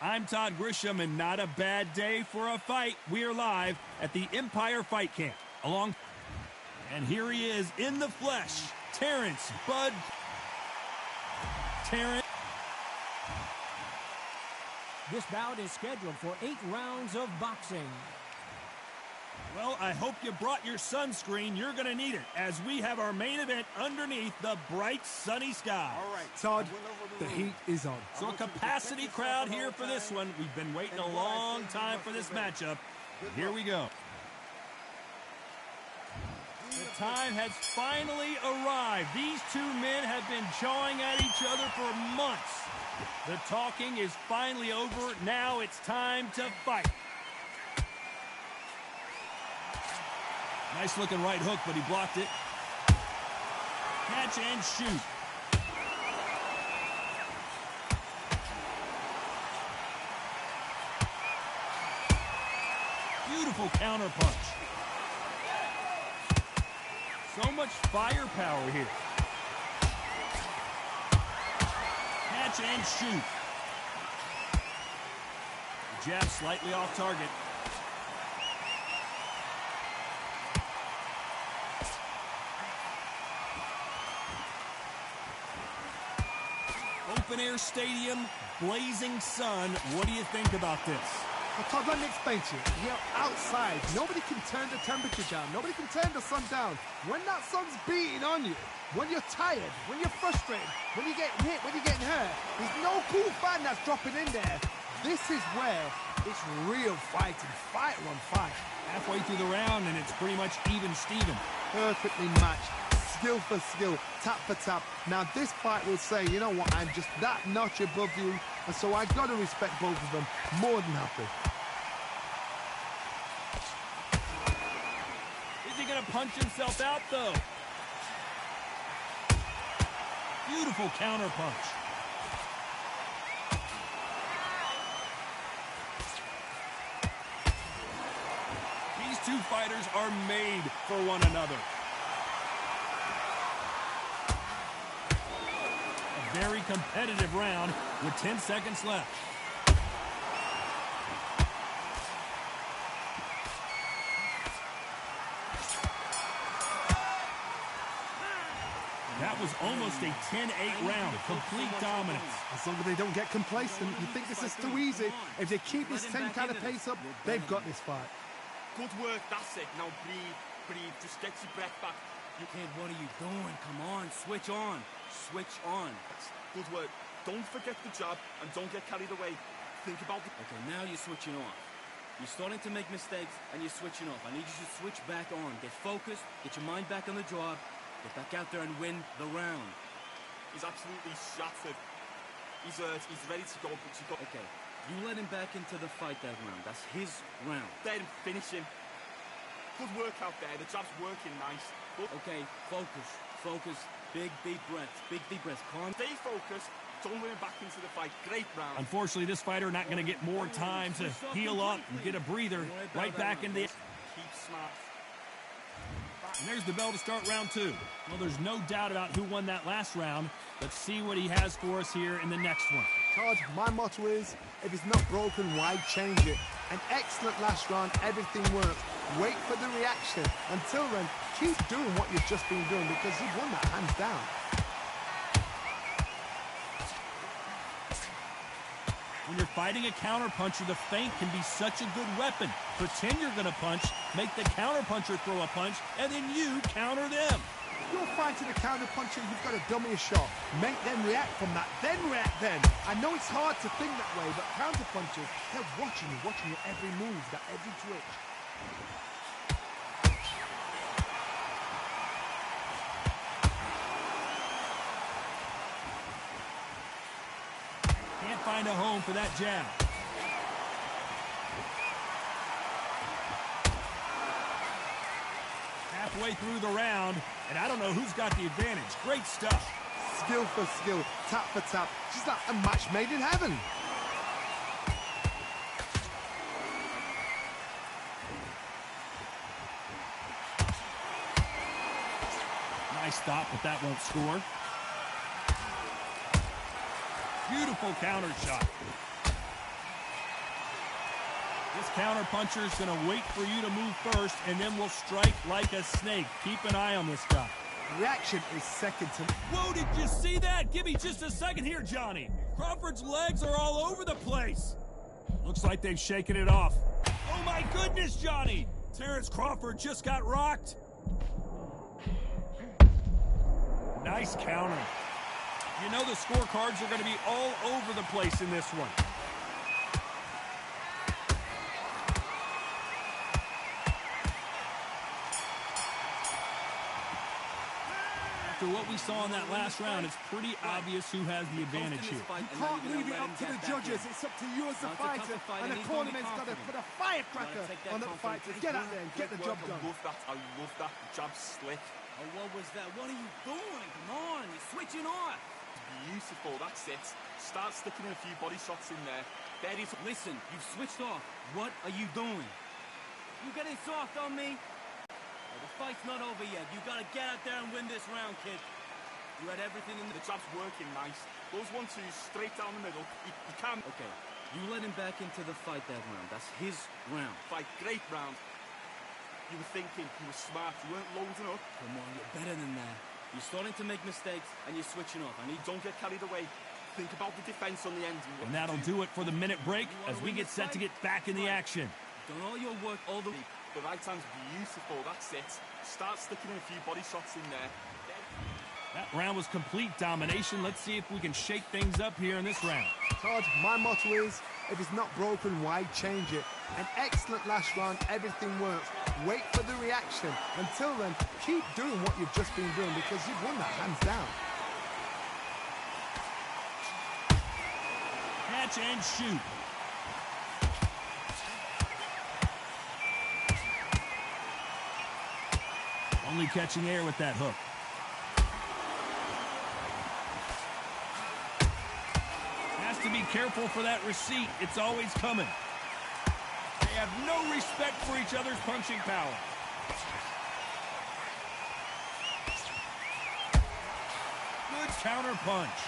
I'm Todd Grisham, and not a bad day for a fight. We are live at the Empire Fight Camp. And here he is in the flesh, Terrence Bud. This bout is scheduled for 8 rounds of boxing. Well, I hope you brought your sunscreen. You're going to need it as we have our main event underneath the bright sunny sky. All right, Todd, the heat is on. So a capacity crowd here for this one. We've been waiting a long time for this matchup. Here we go. The time has finally arrived. These two men have been jawing at each other for months. The talking is finally over. Now it's time to fight. Nice looking right hook, but he blocked it. Catch and shoot. Beautiful counter punch. So much firepower here. Catch and shoot. Jab slightly off target. Open air stadium, blazing sun. What do you think about this? Well, Todd, let me explain to you. You're outside. Nobody can turn the temperature down. Nobody can turn the sun down. When that sun's beating on you, when you're tired, when you're frustrated, when you're getting hit, when you're getting hurt, there's no cool fan that's dropping in there. This is where it's real fighting, fighter on fight. Halfway through the round, and it's pretty much even Steven. Perfectly matched. Skill for skill, tap for tap. Now this fight will say, you know what, I'm just that notch above you, and so I got to respect both of them more than happy. Is he going to punch himself out, though? Beautiful counter punch. These two fighters are made for one another. Very competitive round with 10 seconds left. That was almost a 10-8 round, complete dominance. As long as they don't get complacent, you think this is too easy. If they keep this same kind of pace up, they've got this fight. Good work, that's it. Now breathe, just get your breath back. Kid, what are you doing? Come on, switch on. Switch on. Good work. Don't forget the jab and don't get carried away. Think about it. Okay, now you're switching off. You're starting to make mistakes and you're switching off. I need you to switch back on. Get focused, get your mind back on the job, get back out there and win the round. He's absolutely shattered. He's ready to go. Okay, you let him back into the fight that round. That's his round. Then finish him. Good work out there. The jab's working nice. Okay, focus. Big deep breaths. Calm. Stay focused. Don't let him back into the fight. Great round. Unfortunately, this fighter not going to get more time to heal up and get a breather. Right back in the... Keep smart. And there's the bell to start round 2. Well, there's no doubt about who won that last round. Let's see what he has for us here in the next one. Todd, my motto is, if it's not broken, why change it? An excellent last round, everything worked. Wait for the reaction. Until then, keep doing what you've just been doing because you've won that hands down. When you're fighting a counterpuncher, the feint can be such a good weapon. Pretend you're going to punch, make the counterpuncher throw a punch, and then you counter them. If you're fighting a counterpuncher, you've got to dummy a shot. Make them react from that, then react then. I know it's hard to think that way, but counterpunchers, they're watching your every move, that every twitch. Can't find a home for that jab. Halfway through the round, and I don't know who's got the advantage. Great stuff. Skill for skill, tap for tap. Just like a match made in heaven. Nice stop, but that won't score. Beautiful counter shot. This counter puncher is going to wait for you to move first, and then will strike like a snake. Keep an eye on this guy. Reaction is second to... Whoa, did you see that? Give me just a second here, Johnny. Crawford's legs are all over the place. Looks like they've shaken it off. Oh, my goodness, Johnny. Terrence Crawford just got rocked. Nice counter. You know the scorecards are going to be all over the place in this one. After what we saw in that last round, it's pretty obvious who has the advantage here. You can't leave it up to the judges. It's up to you as the fighter. And the tournament's got to put a firecracker on the fight to get out there and get the job done. I love that. The jab's slick. Oh, what was that? What are you doing? Come on, you're switching off. Beautiful, that's it. Start sticking in a few body shots in there. There is... Listen, you've switched off. What are you doing? You getting soft on me? Oh, the fight's not over yet. You gotta get out there and win this round, kid. You had everything in the jab's working nice. Those 1-2s straight down the middle. You can't... Okay, you let him back into the fight that round. That's his round. Fight, great round. You were thinking, you were smart, you weren't loading up. Come on, you're better than that. You're starting to make mistakes, and you're switching off. Don't get carried away. Think about the defense on the end. And that'll do it for the minute break as we get set to get back in the action. Done all your work, all the... The right hand's beautiful, that's it. Start sticking in a few body shots in there. That round was complete domination. Let's see if we can shake things up here in this round. Todd, my motto is, if it's not broken, why change it? An excellent last round, everything works. Wait for the reaction. Until then, keep doing what you've just been doing because you've won that hands down. Catch and shoot. Only catching air with that hook. Has to be careful for that receipt. It's always coming. They have no respect for each other's punching power. Good counter punch.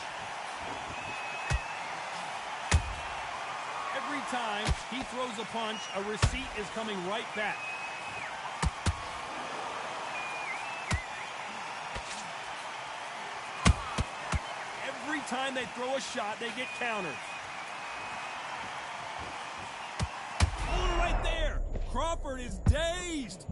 Every time he throws a punch, a receipt is coming right back. Every time they throw a shot, they get countered. Oh, right there! Crawford is dazed.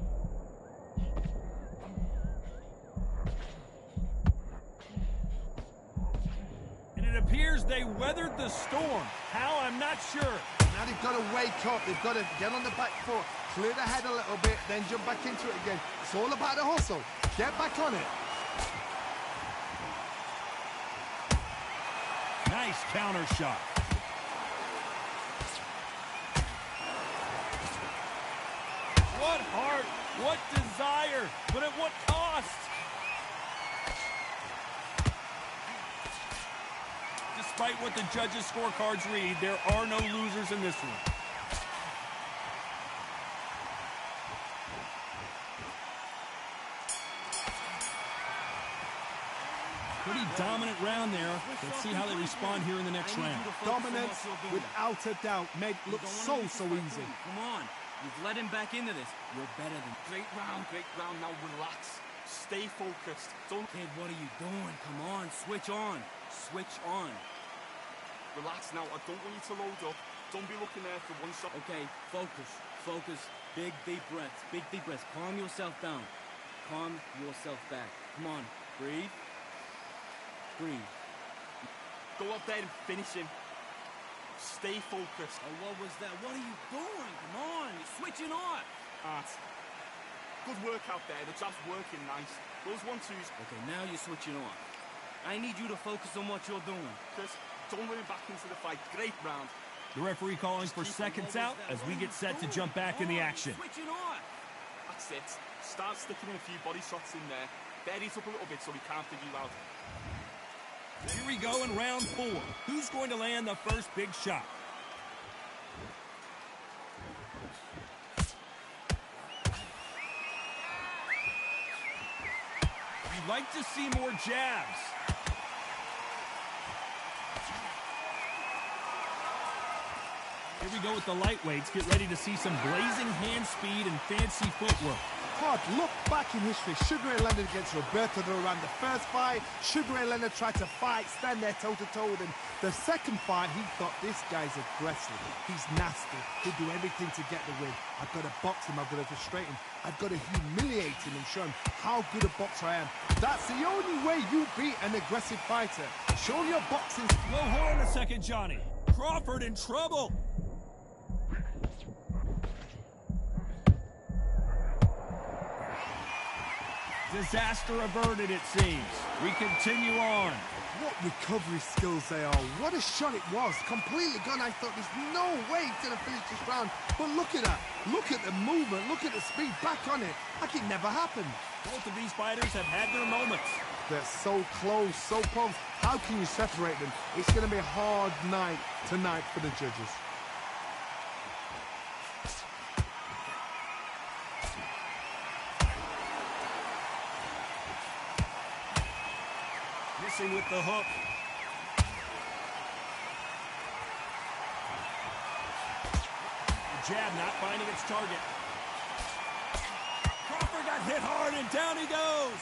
And it appears they weathered the storm. How? I'm not sure. Now they've got to wake up. They've got to get on the back foot, clear the head a little bit, then jump back into it again. It's all about the hustle. Get back on it. Nice counter shot. What heart, what desire, but at what cost? Despite what the judges' scorecards read, there are no losers in this one. Pretty dominant round there. Let's see how they respond here in the next round. Dominance, without a doubt, made it look so easy. Come on. You've let him back into this. You're better than... Great round. Now relax. Stay focused. Don't... Kid, what are you doing? Come on. Switch on. Switch on. Relax now. I don't want you to load up. Don't be looking there for one shot. Okay, focus. Big, deep breaths. Calm yourself down. Calm yourself back. Come on. Breathe. Go up there and finish him. Stay focused. Oh, what was that? What are you doing? Come on, you're switching off. Good work out there. The jab's working nice. Those 1-2s. Okay, now you're switching off. I need you to focus on what you're doing. Chris, don't let him back into the fight. Great round. The referee calling for seconds out as we get set to jump back in the action. Switching off. That's it. Start sticking in a few body shots in there. Bury it up a little bit so he can't figure you out. Here we go in round 4. Who's going to land the first big shot? You'd like to see more jabs. Here we go with the lightweights. Get ready to see some blazing hand speed and fancy footwork. Todd, look back in history. Sugar Ray Leonard against Roberto Duran. The first fight, Sugar Ray Leonard tried to fight, stand there toe-to-toe with him. The second fight, he thought, this guy's aggressive. He's nasty. He'll do everything to get the win. I've got to box him. I've got to frustrate him. I've got to humiliate him and show him how good a boxer I am. That's the only way you beat an aggressive fighter. Show him your boxing. Whoa, hold on a second, Johnny. Crawford in trouble. Disaster averted, it seems. We continue on. What recovery skills they are. What a shot it was. Completely gone. I thought there's no way he's going to finish this round. But look at that. Look at the movement. Look at the speed. Back on it. Like it never happened. Both of these fighters have had their moments. They're so close, so close. How can you separate them? It's going to be a hard night tonight for the judges. Missing with the hook. The jab not finding its target. Crawford got hit hard and down he goes.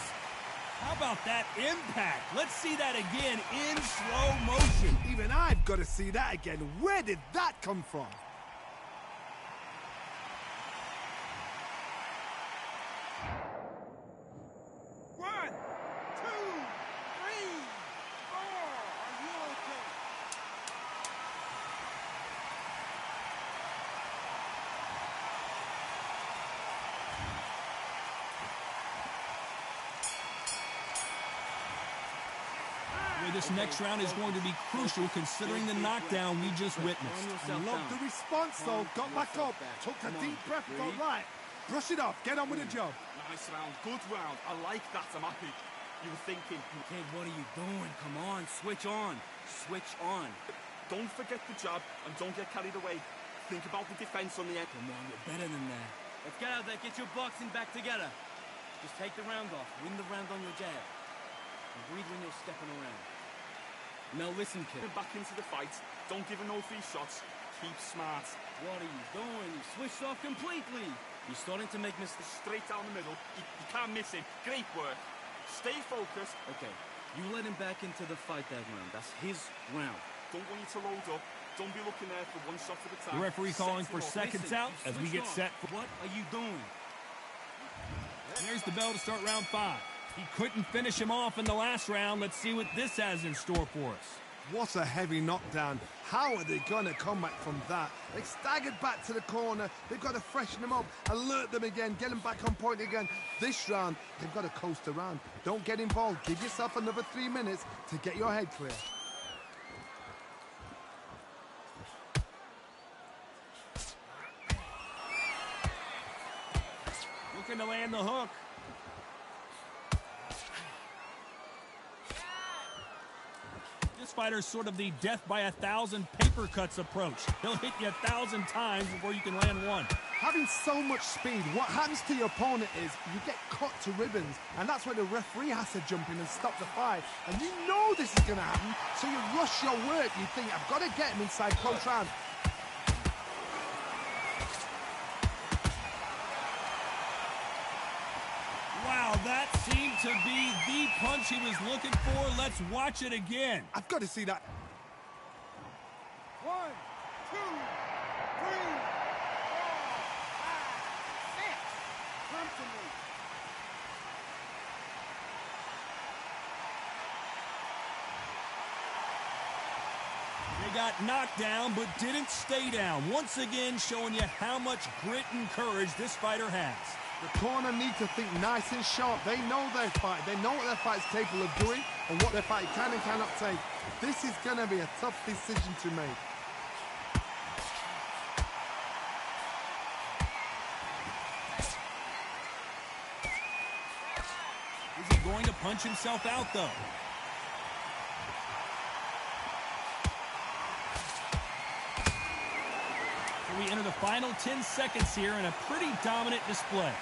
How about that impact? Let's see that again in slow motion. Even I've got to see that again. Where did that come from? One, two, three, four. Are you okay? This next round is going to be crucial considering the knockdown we just witnessed. Love the response though. Got back up. Took a deep breath. Got right. Brush it off. Get on with the job. Nice round, good round. I like that, I'm happy. You were thinking... Kid, what are you doing? Come on, switch on. Switch on. Don't forget the jab and don't get carried away. Think about the defense on the end. Come on, you're better than that. Let's get out there, get your boxing back together. Just take the round off. Win the round on your jab. And breathe when you're stepping around. Now listen, kid. Back into the fight. Don't give him no free shots. Keep smart. What are you doing? You switched off completely. You're starting to make mistakes. Straight down the middle. You can't miss him. Great work. Stay focused. Okay, you let him back into the fight that round. That's his round. Don't want you to load up. Don't be looking there for one shot at a time. The referee calling for seconds out as we get set. What are you doing? There's the bell to start round 5. He couldn't finish him off in the last round. Let's see what this has in store for us. What a heavy knockdown. How are they going to come back from that? They staggered back to the corner. They've got to freshen them up, alert them again, get them back on point again. This round, they've got to coast around. Don't get involved. Give yourself another 3 minutes to get your head clear. Looking to land the hook. This fighter's sort of the death by 1,000 paper cuts approach. He'll hit you 1,000 times before you can land one. Having so much speed, what happens to your opponent is you get cut to ribbons, and that's where the referee has to jump in and stop the fight. And you know this is going to happen, so you rush your work. You think, I've got to get him inside close round. Wow, that seemed to be the punch he was looking for. Let's watch it again. I've got to see that. 1, 2, 3, 4, 5, 6. Come to me. They got knocked down, but didn't stay down. Once again, showing you how much grit and courage this fighter has. The corner need to think nice and sharp. They know their fight. They know what their fight is capable of doing and what their fight can and cannot take. This is going to be a tough decision to make. Is he going to punch himself out, though? So we enter the final 10 seconds here in a pretty dominant display.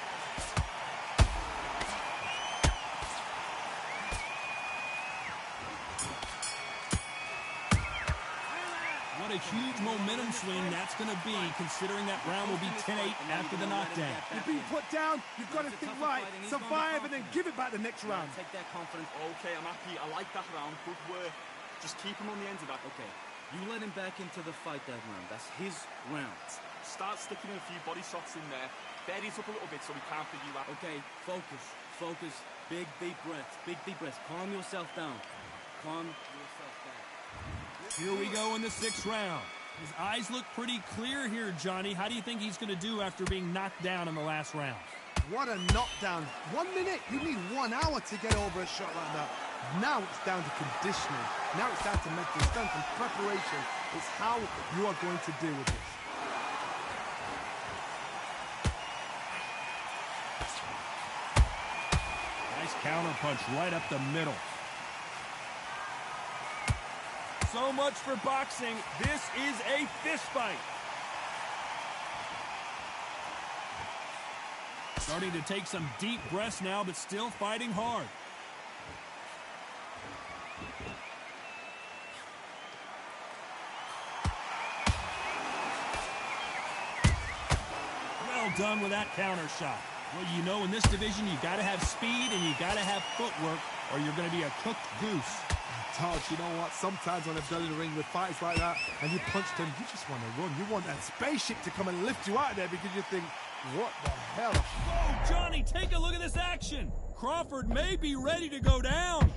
What a huge momentum swing that's going to be, considering that round will be 10-8 after the knockdown. You're being put down, you've got to think right, survive and then give it back the next round. Take that confidence. Okay, I'm happy. I like that round. Good work. Just keep him on the end of that. Okay, you let him back into the fight that round. That's his round. Start sticking in a few body shots in there. Buries up a little bit so we can't figure you out. Okay, focus, focus. Big, deep breaths. Big, deep breaths. Calm yourself down. Calm yourself down. Here we go in the 6th round. His eyes look pretty clear here, Johnny. How do you think he's going to do after being knocked down in the last round? What a knockdown. 1 minute, you need 1 hour to get over a shot like that. Now it's down to conditioning. Now it's down to mental strength and preparation. It's how you are going to deal with this. Nice counter punch right up the middle. So much for boxing. This is a fist fight. Starting to take some deep breaths now, but still fighting hard. Well done with that counter shot. Well, you know, in this division, you got to have speed and you got to have footwork, or you're going to be a cooked goose. Todd, you know what? Sometimes when I've done in the ring with fights like that and you punch them, you just want to run. You want that spaceship to come and lift you out of there because you think, what the hell? Whoa, Johnny, take a look at this action. Crawford may be ready to go down.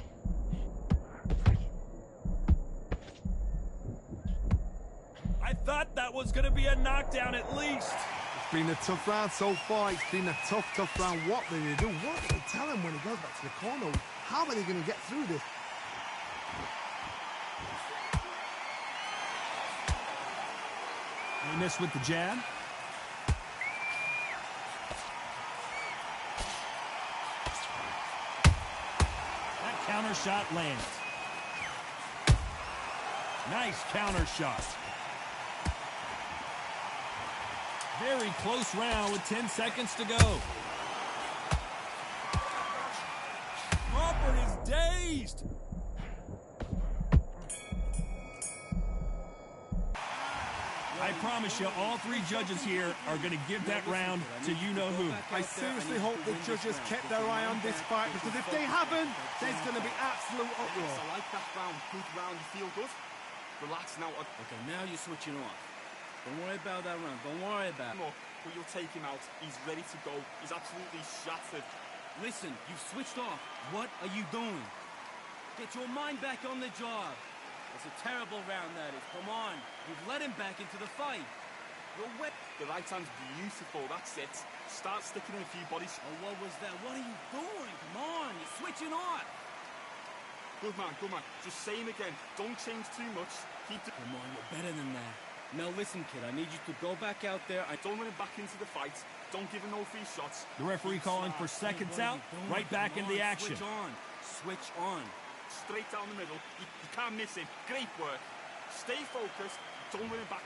I thought that was going to be a knockdown at least. It's been a tough round so far. It's been a tough round. What do they do? What do they tell him when he goes back to the corner? How are they going to get through this? They miss with the jab. That counter shot lands. Nice counter shot. Very close round with 10 seconds to go. Crawford is dazed. I promise you, all 3 judges here are going to give that round to you-know-who. I seriously hope the judges kept their eye on this fight, because if they haven't, there's going to be absolute uproar. I like that round. Good round. You feel good? Relax now. Okay, now you're switching off. Don't worry about that round. Don't worry about it. But you'll take him out. He's ready to go. He's absolutely shattered. Listen, you've switched off. What are you doing? Get your mind back on the job. It's a terrible round, that is. Come on. You've let him back into the fight. You're wet. The right hand's beautiful. That's it. Start sticking in a few bodies. Oh, what was that? What are you doing? Come on. You're switching off. Good man, good man. Just say him again. Don't change too much. Keep the... Come on, you're better than that. Now listen, kid, I need you to go back out there. I don't let him back into the fight. Don't give him no free shots. The referee calling for seconds out. Right back in the action. Switch on. Switch on. Straight down the middle. You can't miss it. Great work. Stay focused. Don't let him back.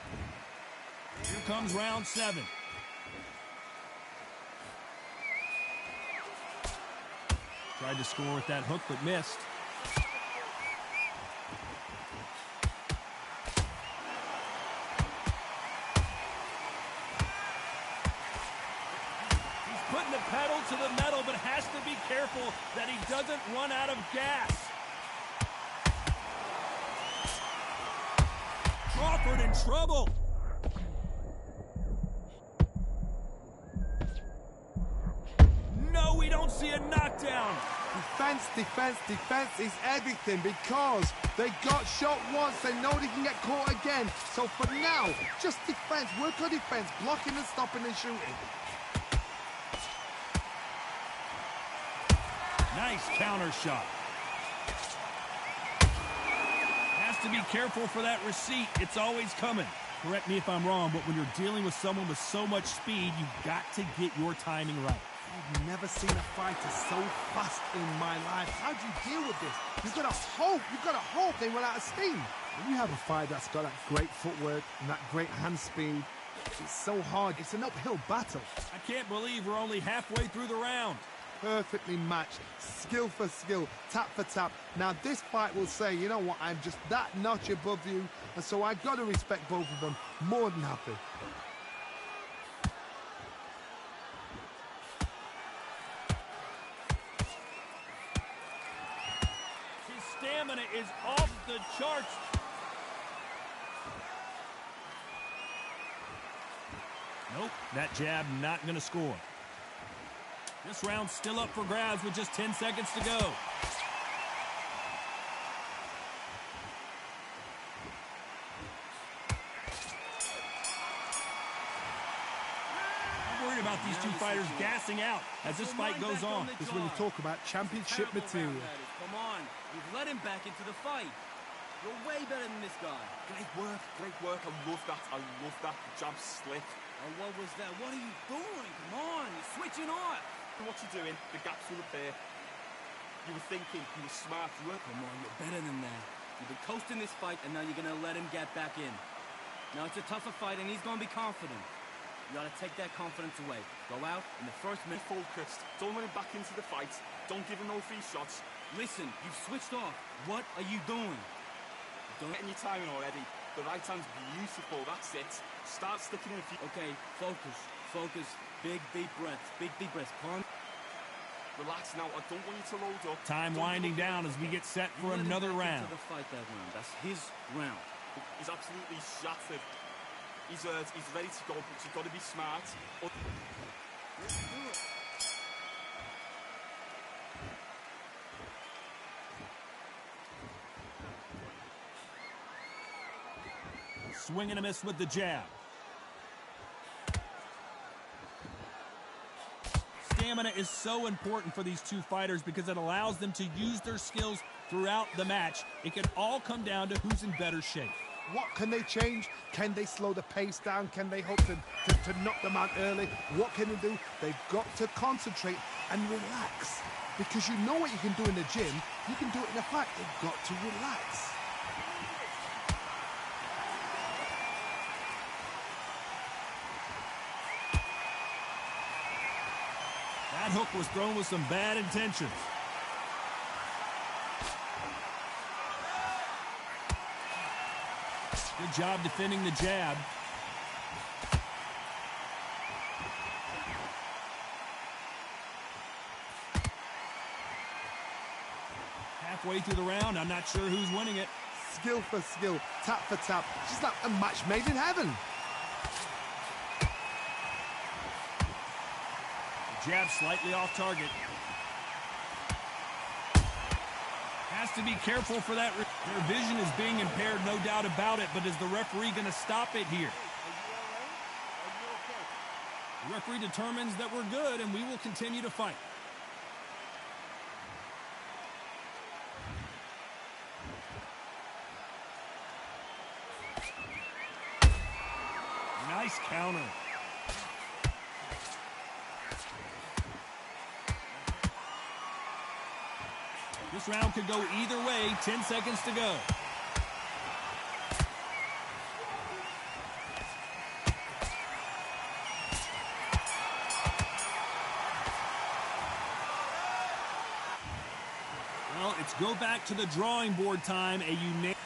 Here comes round 7. Tried to score with that hook, but missed. He's putting the pedal to the metal, but has to be careful that he doesn't run out of gas. Crawford in trouble. No, we don't see a knockdown. Defense, defense, defense is everything, because they got shot once, they know they can get caught again. So for now, just defense, work on defense, blocking and stopping and shooting. Nice counter shot. Has to be careful for that receipt. It's always coming. Correct me if I'm wrong, but when you're dealing with someone with so much speed, you've got to get your timing right. I've never seen a fighter so fast in my life. How do you deal with this? You've got to hope they run out of steam. When you have a fighter that's got that great footwork and that great hand speed, it's so hard. It's an uphill battle. I can't believe we're only halfway through the round. perfectly matched, skill for skill, tap for tap. Now this fight will say, you know what, I'm just that notch above you, and so I got to respect both of them. More than happy. His stamina is off the charts. Nope, that jab not going to score. This round's still up for grabs with just 10 seconds to go. I'm worried about these two fighters gassing out as this fight goes on. This is when you talk about championship material. Come on, you've let him back into the fight. You're way better than this guy. Great work, great work. I love that. I love that. The jab slick. Oh, what was that? What are you doing? Come on, you're switching off. What you're doing, the gaps will appear. You were thinking, you were smart. You were... Come on, you're better than that. You've been coasting this fight, and now you're going to let him get back in. Now, it's a tougher fight, and he's going to be confident. You got to take that confidence away. Go out in the first minute. Focused. Don't let him back into the fight. Don't give him no free shots. Listen, you've switched off. What are you doing? Getting your timing already. The right hand's beautiful. That's it. Start sticking in a few... Okay, focus. Focus. Big, deep breaths. Big, deep breaths. Calm. Relax now. I don't want you to load up. Time winding down as we get set for another round. To the fight that round. That's his round. He's absolutely shattered. He's ready to go, but you've got to be smart. Swing and a miss with the jab. Stamina is so important for these two fighters because it allows them to use their skills throughout the match. It can all come down to who's in better shape. What can they change? Can they slow the pace down? Can they hope to knock them out early? What can they do? They've got to concentrate and relax. Because you know what you can do in the gym, you can do it in a fight. They've got to relax. That hook was thrown with some bad intentions. Good job defending the jab. Halfway through the round, I'm not sure who's winning it. Skill for skill, tap for tap. Just like a match made in heaven. Jab slightly off target. Has to be careful for that. Their vision is being impaired, no doubt about it, but is the referee going to stop it here? The referee determines that we're good, and we will continue to fight. Nice counter. This round could go either way. 10 seconds to go. Well, it's go back to the drawing board time. A unanimous